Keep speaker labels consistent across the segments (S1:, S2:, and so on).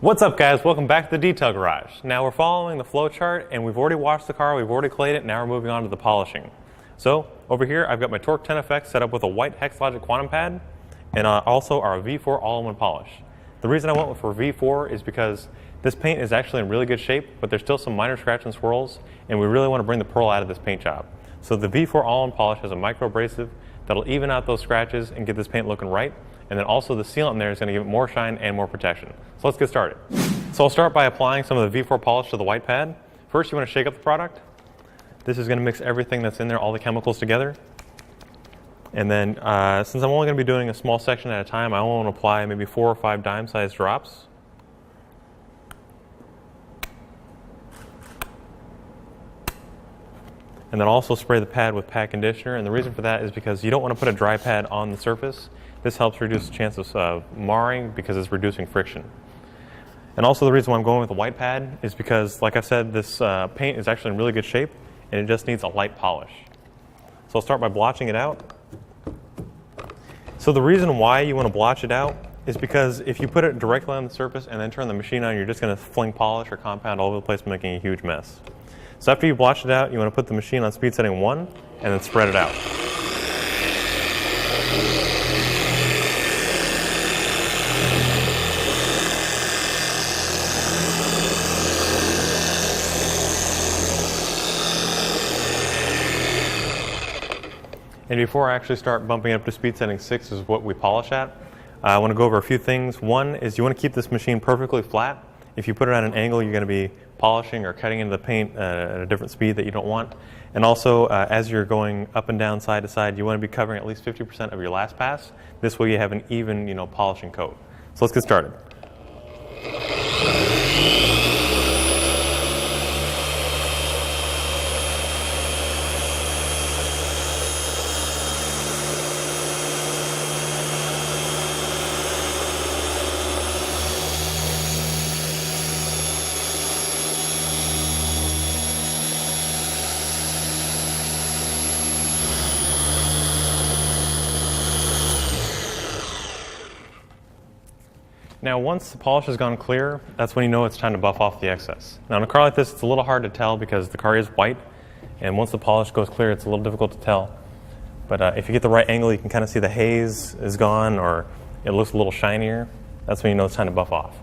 S1: What's up, guys? Welcome back to the Detail Garage. Now we're following the flow chart, and we've already washed the car, we've already clayed it, now we're moving on to the polishing. So over here I've got my Torque 10FX set up with a white HexLogic quantum pad and also our V4 all-in-one polish. The reason I went for V4 is because this paint is actually in really good shape, but there's still some minor scratch and swirls, and we really want to bring the pearl out of this paint job. So the V4 all-in polish has a micro abrasive that'll even out those scratches and get this paint looking right. And then also the sealant in there is going to give it more shine and more protection. So let's get started. So I'll start by applying some of the V4 polish to the white pad. First, you want to shake up the product. This is going to mix everything that's in there, all the chemicals together. And then since I'm only going to be doing a small section at a time, I want to apply maybe 4 or 5 dime-sized drops. And then also spray the pad with pad conditioner. And the reason for that is because you don't want to put a dry pad on the surface. This helps reduce the chances of marring because it's reducing friction. And also the reason why I'm going with a white pad is because, like I said, this paint is actually in really good shape and it just needs a light polish. So I'll start by blotching it out. So the reason why you want to blotch it out is because if you put it directly on the surface and then turn the machine on, you're just going to fling polish or compound all over the place, making a huge mess. So after you blotch it out, you want to put the machine on speed setting 1 and then spread it out. And before I actually start bumping up to speed setting 6 is what we polish at, I want to go over a few things. One is you want to keep this machine perfectly flat. If you put it at an angle, you're going to be polishing or cutting into the paint at a different speed that you don't want. And also, as you're going up and down, side to side, you want to be covering at least 50% of your last pass. This way you have an even, polishing coat. So let's get started. Now once the polish has gone clear, that's when you know it's time to buff off the excess. Now in a car like this, it's a little hard to tell because the car is white, and once the polish goes clear, it's a little difficult to tell. But if you get the right angle, you can kind of see the haze is gone or it looks a little shinier. That's when you know it's time to buff off.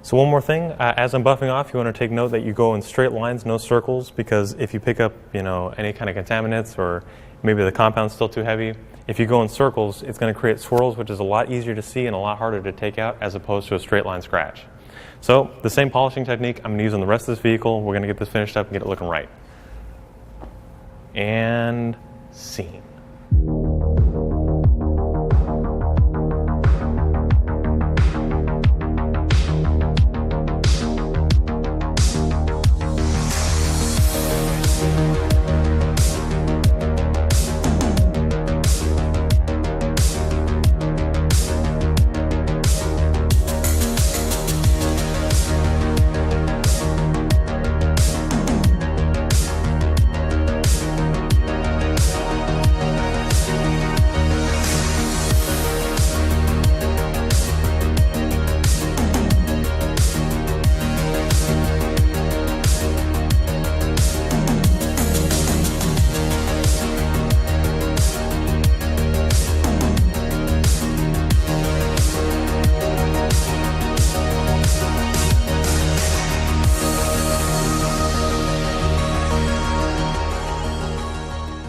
S1: So one more thing, as I'm buffing off, you want to take note that you go in straight lines, no circles, because if you pick up any kind of contaminants or maybe the compound's still too heavy, if you go in circles, it's going to create swirls, which is a lot easier to see and a lot harder to take out as opposed to a straight line scratch. So the same polishing technique I'm going to use on the rest of this vehicle. We're going to get this finished up and get it looking right. And scene.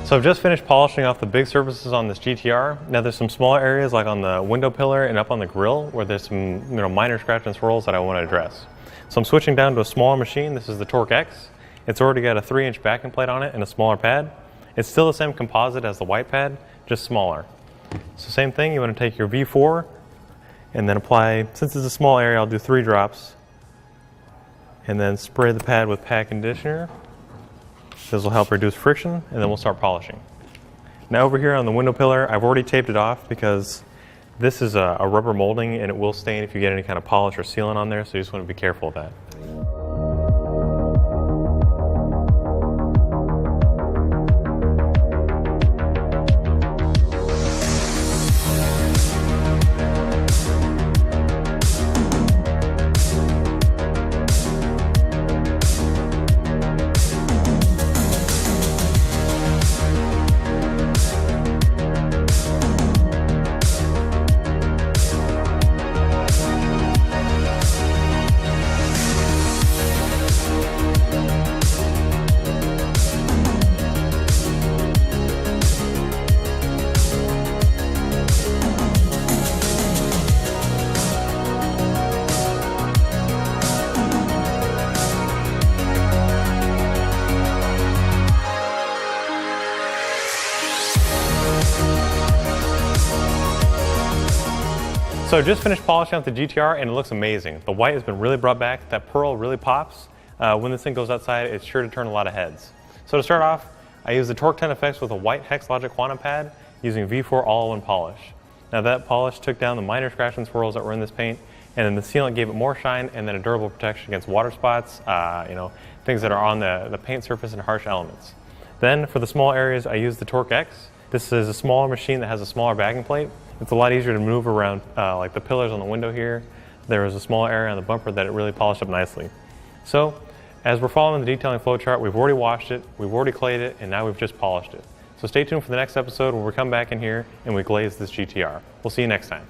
S1: So I've just finished polishing off the big surfaces on this GTR. Now there's some smaller areas like on the window pillar and up on the grille where there's some minor scratch and swirls that I want to address. So I'm switching down to a smaller machine. This is the Torque X. It's already got a 3-inch backing plate on it and a smaller pad. It's still the same composite as the white pad, just smaller. So same thing, you want to take your V4 and then apply, since it's a small area, I'll do 3 drops. And then spray the pad with pad conditioner. This will help reduce friction, and then we'll start polishing. Now over here on the window pillar, I've already taped it off because this is a rubber molding and it will stain if you get any kind of polish or sealant on there, so you just want to be careful of that. So I just finished polishing out the GTR and it looks amazing. The white has been really brought back. That pearl really pops. When this thing goes outside, it's sure to turn a lot of heads. So to start off, I use the Torque 10 Effects with a white Hex Logic Quantum Pad using V4 all-in-one polish. Now that polish took down the minor scratch and swirls that were in this paint, and then the sealant gave it more shine and then a durable protection against water spots, things that are on the paint surface and harsh elements. Then for the small areas, I use the Torque X. This is a smaller machine that has a smaller backing plate. It's a lot easier to move around, like the pillars on the window here. There was a small area on the bumper that it really polished up nicely. So, as we're following the detailing flowchart, we've already washed it, we've already clayed it, and now we've just polished it. So stay tuned for the next episode where we come back in here and we glaze this GTR. We'll see you next time.